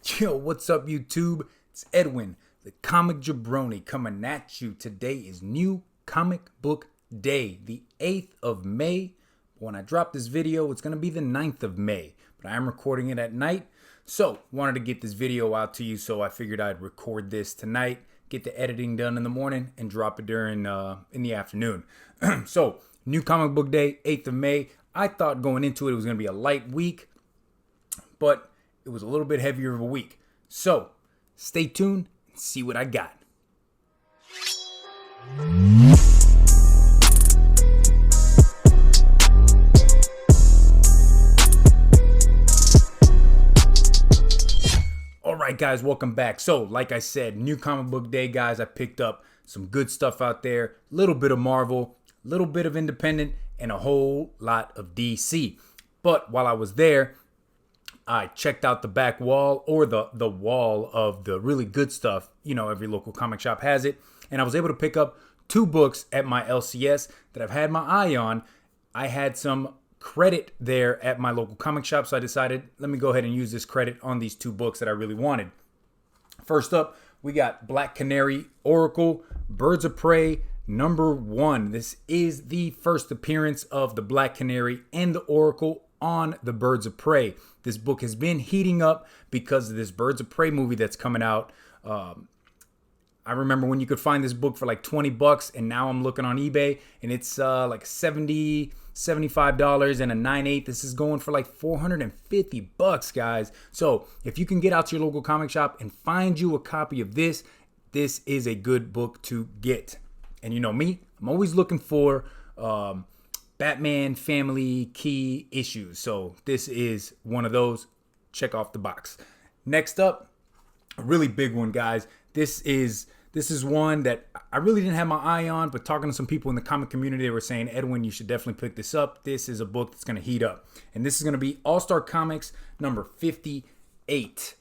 Yo, what's up, YouTube? It's Edwin, the comic jabroni, coming at you. Today is New Comic Book Day, the 8th of May. When I drop this video, it's going to be the 9th of May, but I am recording it at night. So, wanted to get this video out to you, so I figured I'd record this tonight, get the editing done in the morning, and drop it during in the afternoon. So, New Comic Book Day, 8th of May. I thought going into it was going to be a light week, but it was a little bit heavier of a week. So, stay tuned and see what I got. Alright guys, welcome back. So, like I said, New Comic Book Day, guys. I picked up some good stuff out there. A little bit of Marvel, a little bit of independent, and a whole lot of DC. But while I was there, I checked out the back wall, or the wall of the really good stuff. You know, every local comic shop has it. And I was able to pick up 2 books at my LCS that I've had my eye on. I had some credit there at my local comic shop, so I decided, let me go ahead and use this credit on these 2 books that I really wanted. First up, we got Black Canary Oracle, Birds of Prey, #1. This is the first appearance of the Black Canary and the Oracle on the Birds of Prey. This book has been heating up because of this Birds of Prey movie that's coming out. I remember when you could find this book for like $20, and now I'm looking on eBay and it's like $70, $75 and a 9/8. This is going for like $450, guys. So if you can get out to your local comic shop and find you a copy of this, this is a good book to get. And you know me, I'm always looking for Batman family key issues. So this is one of those. Check off the box. Next up, a really big one, guys. This is one that I really didn't have my eye on, but talking to some people in the comic community, they were saying, Edwin, you should definitely pick this up. This is a book that's going to heat up. And this is going to be All-Star Comics number 58.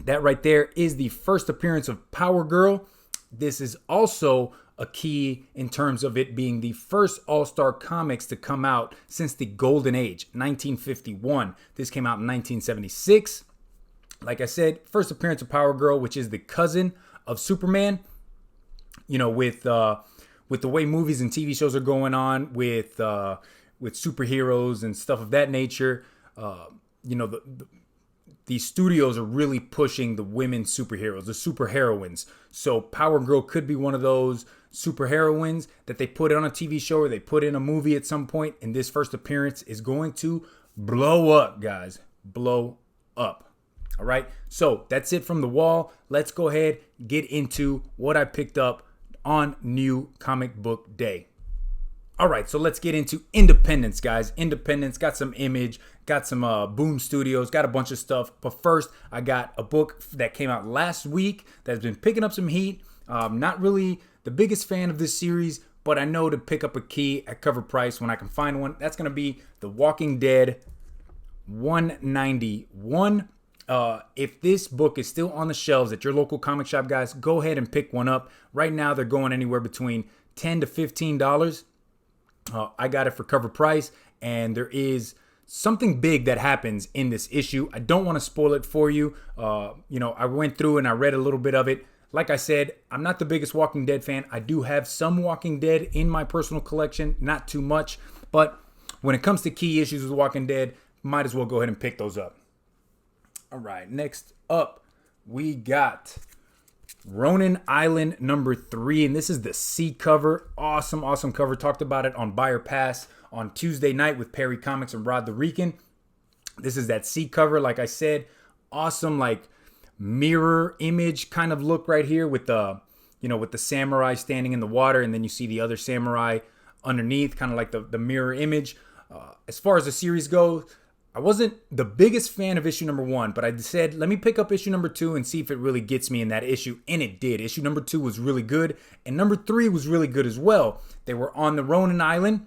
That right there is the first appearance of Power Girl. This is also a key in terms of it being the first All-Star Comics to come out since the Golden Age, 1951. This came out in 1976. Like I said, first appearance of Power Girl, which is the cousin of Superman. You know, with the way movies and TV shows are going on with superheroes and stuff of that nature, you know, these studios are really pushing the women superheroes, the superheroines. So Power Girl could be one of those superheroines that they put on a TV show or they put in a movie at some point. And this first appearance is going to blow up, guys. Blow up. All right. So that's it from the wall. Let's go ahead, get into what I picked up on New Comic Book Day. All right, so let's get into Independence, guys. Independence, got some Image, got some Boom Studios, got a bunch of stuff. But first, I got a book that came out last week that's been picking up some heat. Not really the biggest fan of this series, but I know to pick up a key at cover price when I can find one. That's going to be The Walking Dead 191. If this book is still on the shelves at your local comic shop, guys, go ahead and pick one up. Right now, they're going anywhere between $10 to $15. I got it for cover price, and there is something big that happens in this issue. I don't want to spoil it for you. You know, I went through and I read a little bit of it. Like I said, I'm not the biggest Walking Dead fan. I do have some Walking Dead in my personal collection, not too much. But when it comes to key issues with Walking Dead, might as well go ahead and pick those up. All right, next up, we got Ronin Island #3, and this is the C cover. Awesome cover. Talked about it on Buyer Pass on Tuesday night with Perry Comics and Rod the Rican. This is that C cover, like I said. Awesome, like mirror image kind of look right here with the, you know, with the samurai standing in the water, and then you see the other samurai underneath, kind of like the mirror image. As far as the series goes, I wasn't the biggest fan of issue #1, but I said, let me pick up issue #2 and see if it really gets me in that issue. And it did. Issue #2 was really good. And #3 was really good as well. They were on the Ronin Island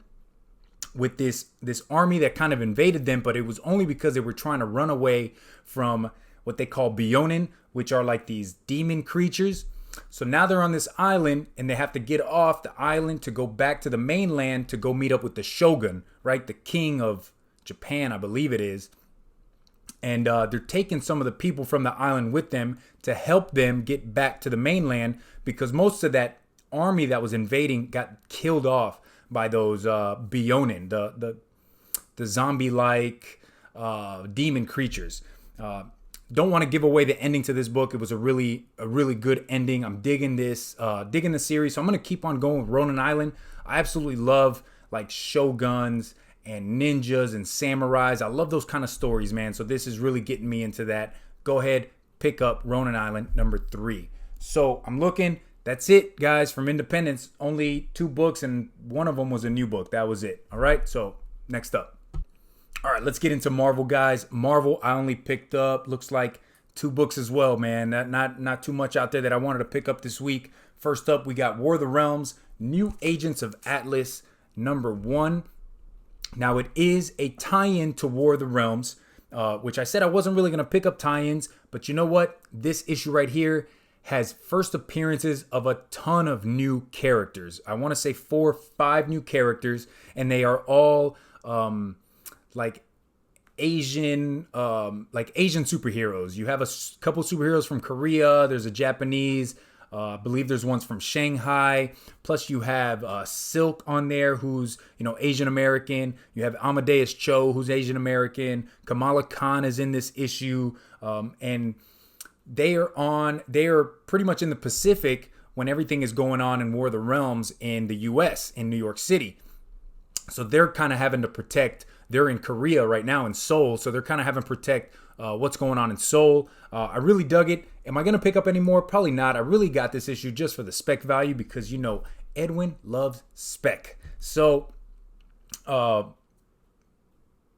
with this army that kind of invaded them, but it was only because they were trying to run away from what they call Bionin, which are like these demon creatures. So now they're on this island, and they have to get off the island to go back to the mainland to go meet up with the Shogun, right? The king of Japan, I believe it is. And they're taking some of the people from the island with them to help them get back to the mainland, because most of that army that was invading got killed off by those Bionin, the zombie-like demon creatures. Don't want to give away the ending to this book. It was a really good ending. I'm digging the series, so I'm gonna keep on going with Ronin Island. I absolutely love like shoguns and ninjas and samurais. I love those kind of stories, man. So this is really getting me into that. Go ahead, pick up Ronin Island number 3. So I'm looking. That's it, guys, from Independence. Only 2 books, and one of them was a new book. That was it. All right, so next up. All right, let's get into Marvel, guys. Marvel, I only picked up, looks like 2 books as well, man. Not too much out there that I wanted to pick up this week. First up, we got War of the Realms, New Agents of Atlas, number 1. Now, it is a tie-in to War of the Realms, which I said I wasn't really going to pick up tie-ins, but you know what? This issue right here has first appearances of a ton of new characters. I want to say 4 or 5 new characters, and they are all like Asian superheroes. You have a couple superheroes from Korea. There's a Japanese. I believe there's ones from Shanghai. Plus you have Silk on there, who's, Asian American. You have Amadeus Cho, who's Asian American. Kamala Khan is in this issue. And they are pretty much in the Pacific when everything is going on in War of the Realms in the US, in New York City. So they're kind of having to protect. They're in Korea right now, in Seoul. So they're kind of having to protect what's going on in Seoul. I really dug it. Am I going to pick up any more? Probably not. I really got this issue just for the spec value, because, Edwin loves spec. So,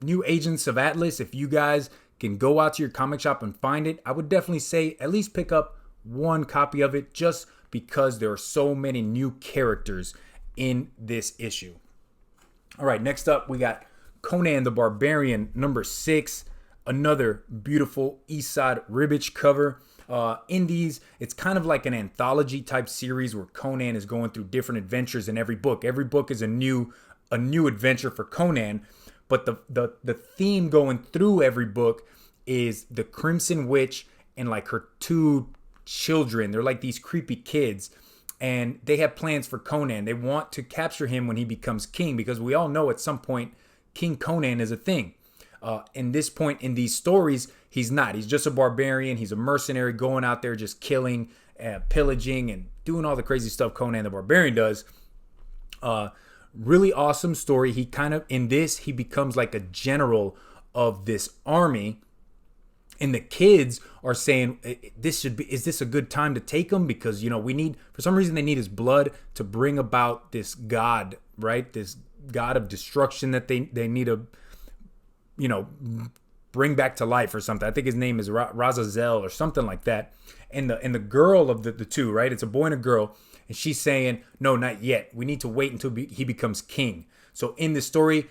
New Agents of Atlas, if you guys can go out to your comic shop and find it, I would definitely say at least pick up 1 copy of it, just because there are so many new characters in this issue. All right, next up, we got Conan the Barbarian, number 6. Another beautiful Esad Ribic cover. In these, it's kind of like an anthology type series where Conan is going through different adventures in every book. Every book is a new adventure for Conan, but the theme going through every book is the Crimson Witch and like her 2 children. They're like these creepy kids, and they have plans for Conan. They want to capture him when he becomes king, because we all know at some point King Conan is a thing. In this point in these stories, he's not. He's just a barbarian. He's a mercenary going out there just killing, pillaging, and doing all the crazy stuff Conan the Barbarian does. Really awesome story. He he becomes like a general of this army. And the kids are saying, is this a good time to take him? Because, for some reason they need his blood to bring about this god, right? This god of destruction that they need to, bring back to life or something. I think his name is Razazel or something like that. And the girl of the 2, right? It's a boy and a girl. And she's saying, no, not yet. We need to wait until he becomes king. So in the story,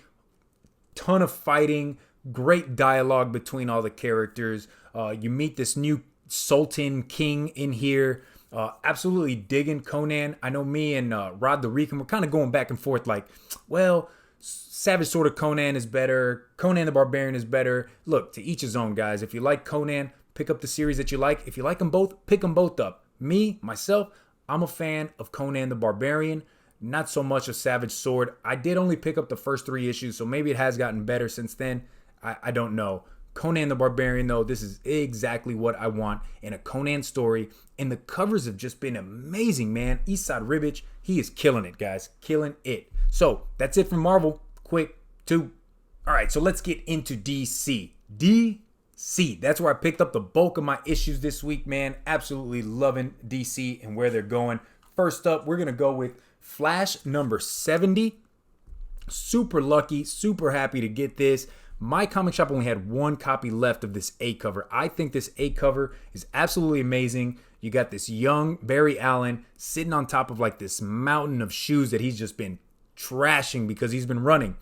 ton of fighting, great dialogue between all the characters. You meet this new Sultan King in here. Absolutely digging Conan. I know me and Rod the Recon, we're kind of going back and forth like, well, Savage Sword of Conan is better. Conan the Barbarian is better. Look, to each his own, guys. If you like Conan, pick up the series that you like. If you like them both, pick them both up. Myself, I'm a fan of Conan the Barbarian. Not so much of Savage Sword. I did only pick up the first 3 issues, so maybe it has gotten better since then. I don't know. Conan the Barbarian, though, this is exactly what I want in a Conan story. And the covers have just been amazing, man. Esad Ribic, he is killing it, guys. Killing it. So, that's it from Marvel. Quick 2. All right, so let's get into DC. DC, that's where I picked up the bulk of my issues this week, man. Absolutely loving DC and where they're going. First up, we're going to go with Flash number 70. Super lucky, super happy to get this. My comic shop only had 1 copy left of this A cover. I think this A cover is absolutely amazing. You got this young Barry Allen sitting on top of like this mountain of shoes that he's just been trashing because he's been running.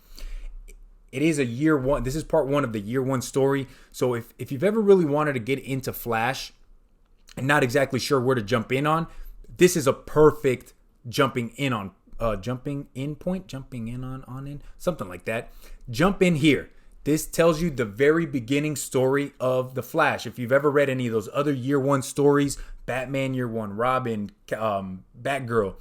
It is a year 1. This is part 1 of the year 1 story. So if you've ever really wanted to get into Flash and not exactly sure where to jump in on, this is a perfect jumping in on, something like that. Jump in here. This tells you the very beginning story of the Flash. If you've ever read any of those other year one stories, Batman Year One, Robin, Batgirl,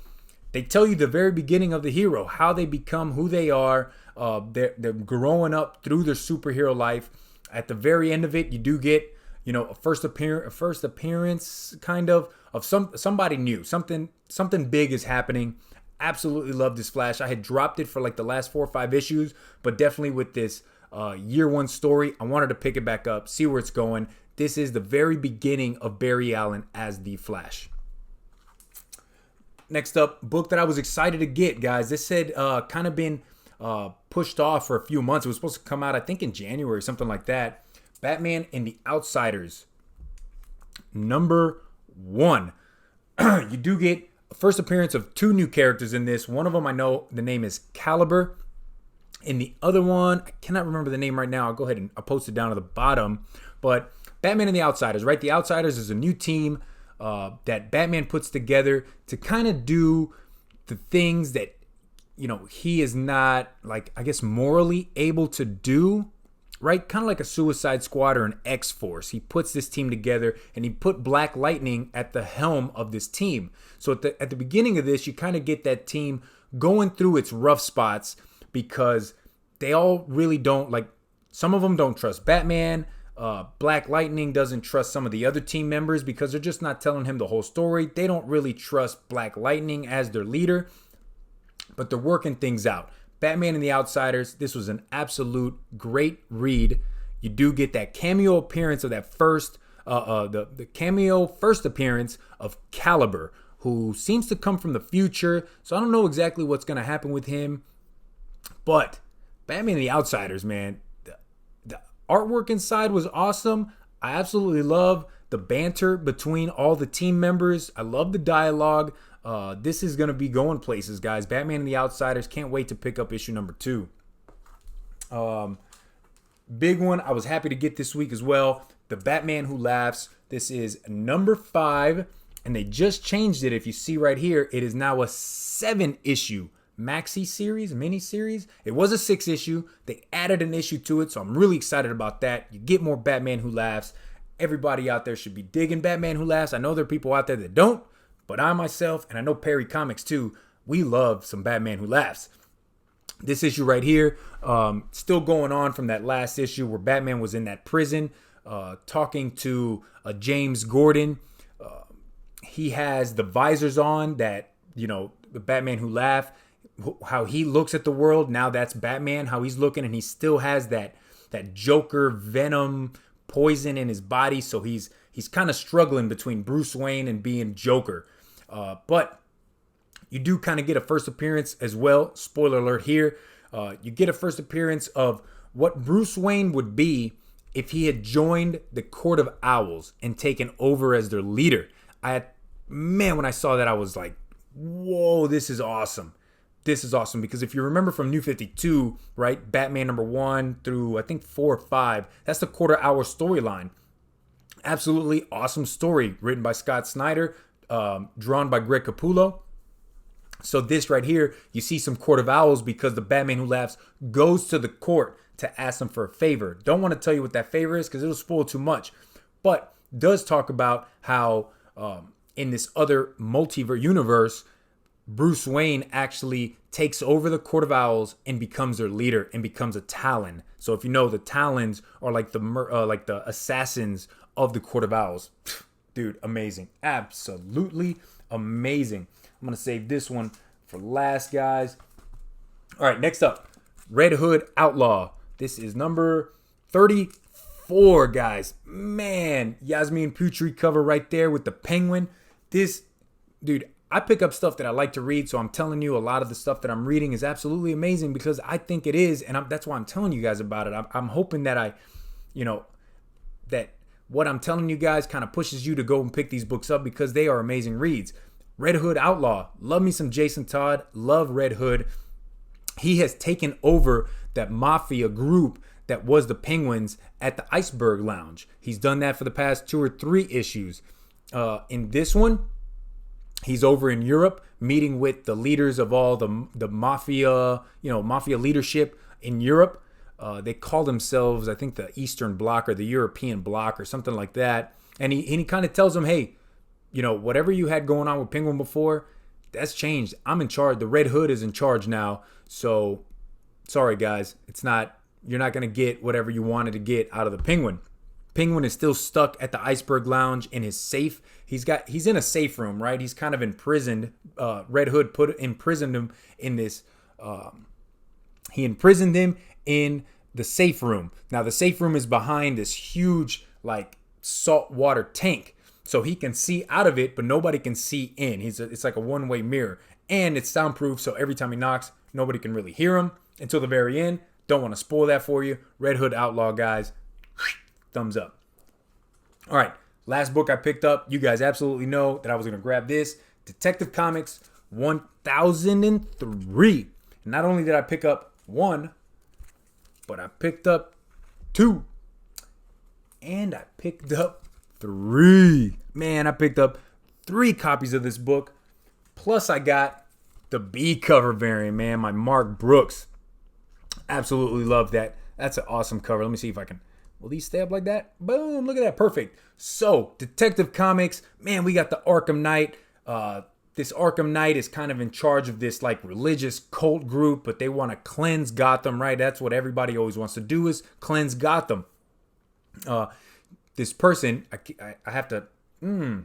they tell you the very beginning of the hero, how they become who they are. They're growing up through their superhero life. At the very end of it, you do get, a first appearance kind of somebody new. Something big is happening. Absolutely love this Flash. I had dropped it for like the last 4 or 5 issues, but definitely with this year one story, I wanted to pick it back up, see where it's going. This is the very beginning of Barry Allen as the Flash. Next up, book that I was excited to get, guys. This had kind of been pushed off for a few months. It was supposed to come out, I think, in January, something like that. Batman and the Outsiders, number 1. You do get a first appearance of 2 new characters in this. One of them, I know the name is Caliber. And the other one, I cannot remember the name right now. I'll go ahead and I'll post it down at the bottom. But Batman and the Outsiders, right? The Outsiders is a new team that Batman puts together to kind of do the things that, he is not, like, I guess, morally able to do, right? Kind of like a Suicide Squad or an X-Force. He puts this team together, and he put Black Lightning at the helm of this team. So at the beginning of this, you kind of get that team going through its rough spots, because they all really don't, like, some of them don't trust Batman. Black Lightning doesn't trust some of the other team members because they're just not telling him the whole story. They don't really trust Black Lightning as their leader, but they're working things out. Batman and the Outsiders, this was an absolute great read. You do get that cameo appearance of that first, the cameo first appearance of Caliber, who seems to come from the future. So I don't know exactly what's going to happen with him. But Batman and the Outsiders, man, the artwork inside was awesome. I absolutely love the banter between all the team members. I love the dialogue. This is going to be going places, guys. Batman and the Outsiders. Can't wait to pick up issue number 2. Big one I was happy to get this week as well. The Batman Who Laughs. This is number 5, and they just changed it. If you see right here, it is now a 7-issue maxi series, mini series. It was a 6-issue. They added an issue to it, so I'm really excited about that. You get more Batman Who Laughs. Everybody out there should be digging Batman Who Laughs. I know there are people out there that don't, but I myself, and I know Perry Comics too, we love some Batman Who Laughs. This issue right here, still going on from that last issue where Batman was in that prison talking to James Gordon. He has the visors on that, the Batman Who Laughs, how he looks at the world. Now that's Batman, how he's looking, and he still has that Joker venom poison in his body. So he's kind of struggling between Bruce Wayne and being Joker. But you do kind of get a first appearance as well. Spoiler alert here. You get a first appearance of what Bruce Wayne would be if he had joined the Court of Owls and taken over as their leader. When I saw that, I was like, whoa, this is awesome. This is awesome, because if you remember from New 52, right, Batman number 1 through I think 4 or 5, that's the Court of Owls storyline. Absolutely awesome story written by Scott Snyder, drawn by Greg Capullo. So this right here, you see some Court of Owls because the Batman Who Laughs goes to the court to ask them for a favor. Don't want to tell you what that favor is because it'll spoil too much, but does talk about how in this other multiverse universe, Bruce Wayne actually takes over the Court of Owls and becomes their leader and becomes a Talon. So if you know, the Talons are like the assassins of the Court of Owls. Dude, amazing. Absolutely amazing. I'm going to save this one for last, guys. All right, next up, Red Hood Outlaw. This is number 34, guys. Man, Yasmin Putri cover right there with the penguin. This, dude, I pick up stuff that I like to read, so I'm telling you a lot of the stuff that I'm reading is absolutely amazing because I think it is, and that's why I'm telling you guys about it. I'm hoping that that what I'm telling you guys kind of pushes you to go and pick these books up because they are amazing reads. Red Hood Outlaw. Love me some Jason Todd. Love Red Hood. He has taken over that mafia group that was the Penguins at the Iceberg Lounge. He's done that for the past 2 or 3 issues. In this one, he's over in Europe meeting with the leaders of all the mafia, mafia leadership in Europe. They call themselves, I think, the Eastern Bloc or the European Bloc or something like that. And he kind of tells them, hey, whatever you had going on with Penguin before, that's changed. I'm in charge. The Red Hood is in charge now. So, sorry guys, you're not going to get whatever you wanted to get out of the Penguin. Penguin is still stuck at the Iceberg Lounge in his safe. He's in a safe room, right? He's kind of imprisoned. Red Hood imprisoned him in this. He imprisoned him in the safe room. Now the safe room is behind this huge saltwater tank, so he can see out of it, but nobody can see in. It's like a one-way mirror, and it's soundproof, so every time he knocks, nobody can really hear him until the very end. Don't want to spoil that for you. Red Hood Outlaw, guys. Thumbs up. All right, last book I picked up. You guys absolutely know that I was going to grab this. Detective Comics 1003. Not only did I pick up one, but I picked up two. And I picked up three. Man, I picked up 3 copies of this book. Plus I got the B cover variant, man. My Mark Brooks. Absolutely love that. That's an awesome cover. Let me see if I can... Will these stay up like that? Boom, look at that, perfect. So, Detective Comics, man, we got the Arkham Knight. This Arkham Knight is kind of in charge of this religious cult group, but they want to cleanse Gotham, right? That's what everybody always wants to do, is cleanse Gotham. This person, I have to,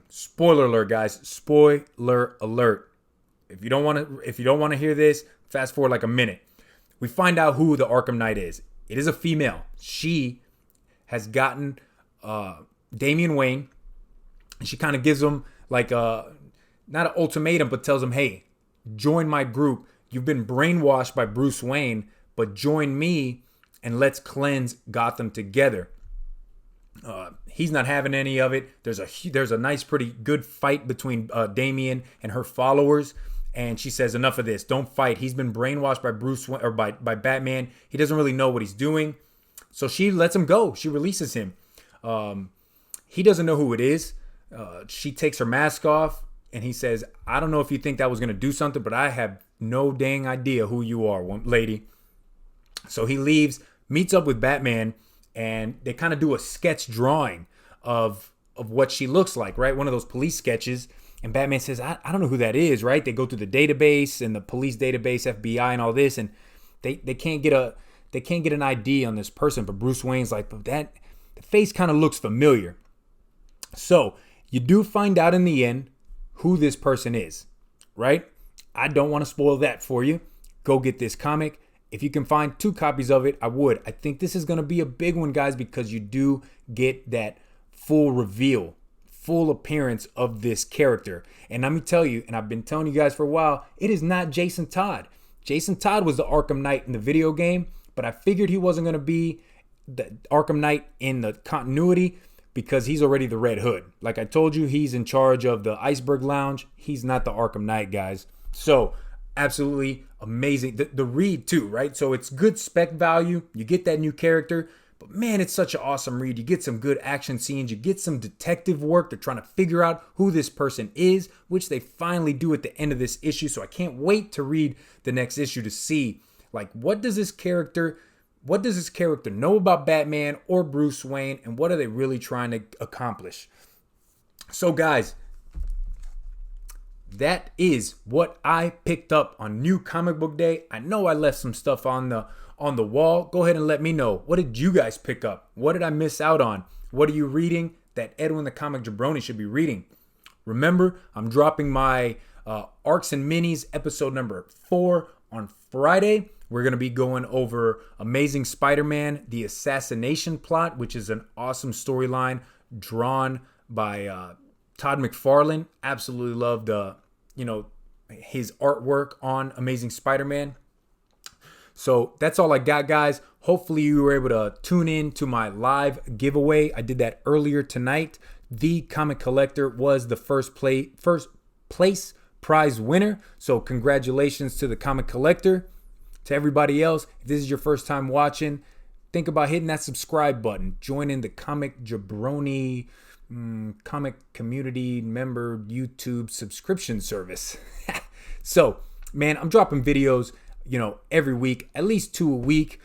spoiler alert, guys, spoiler alert. If you don't want to hear this, fast forward a minute. We find out who the Arkham Knight is. It is a female. She has gotten Damian Wayne. And she kind of gives him not an ultimatum, but tells him, hey, join my group. You've been brainwashed by Bruce Wayne, but join me and let's cleanse Gotham together. He's not having any of it. There's a nice, pretty good fight between Damian and her followers. And she says, enough of this. Don't fight. He's been brainwashed by Bruce Wayne, or by Batman. He doesn't really know what he's doing. So she lets him go. She releases him. He doesn't know who it is. She takes her mask off, and he says, I don't know if you think that was going to do something, but I have no dang idea who you are, lady. So he leaves, meets up with Batman, and they kind of do a sketch drawing of what she looks like, right? One of those police sketches. And Batman says, I don't know who that is, right? They go through the database and the police database, FBI and all this, and they can't get an ID on this person. But Bruce Wayne's like, but the face kind of looks familiar. So you do find out in the end who this person is, right? I don't want to spoil that for you. Go get this comic. If you can find 2 copies of it, I would. I think this is going to be a big one, guys, because you do get that full reveal, full appearance of this character. And let me tell you, and I've been telling you guys for a while, it is not Jason Todd. Jason Todd was the Arkham Knight in the video game, but I figured he wasn't going to be the Arkham Knight in the continuity because he's already the Red Hood. Like I told you, he's in charge of the Iceberg Lounge. He's not the Arkham Knight, guys. So absolutely amazing. The read too, right? So it's good spec value. You get that new character, but man, it's such an awesome read. You get some good action scenes. You get some detective work. They're trying to figure out who this person is, which they finally do at the end of this issue. So I can't wait to read the next issue to see, what does this character know about Batman or Bruce Wayne, and what are they really trying to accomplish? So guys, that is what I picked up on New Comic Book Day. I know I left some stuff on the wall. Go ahead and let me know. What did you guys pick up? What did I miss out on? What are you reading that Edwin the Comic Jabroni should be reading? Remember, I'm dropping my Arcs and Minis episode number 4 on Friday. We're going to be going over Amazing Spider-Man, The Assassination Plot, which is an awesome storyline drawn by Todd McFarlane. Absolutely loved his artwork on Amazing Spider-Man. So that's all I got, guys. Hopefully you were able to tune in to my live giveaway. I did that earlier tonight. The Comic Collector was the first place prize winner. So congratulations to the Comic Collector. To everybody else, if this is your first time watching, think about hitting that subscribe button. Join in the Comic Jabroni comic community member YouTube subscription service. So, man, I'm dropping videos, every week, at least 2 a week,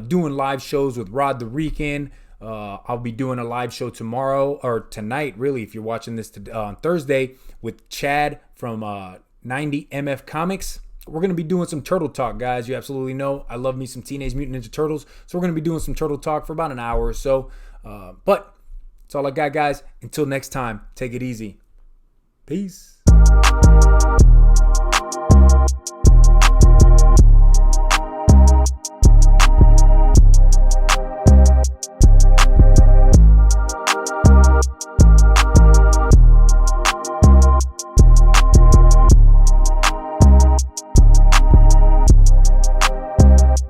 doing live shows with Rod the Rican. I'll be doing a live show tomorrow, or tonight, really, if you're watching this on Thursday, with Chad from 90MF Comics. We're going to be doing some Turtle Talk, guys. You absolutely know I love me some Teenage Mutant Ninja Turtles. So we're going to be doing some Turtle Talk for about an hour or so. But that's all I got, guys. Until next time, take it easy. Peace.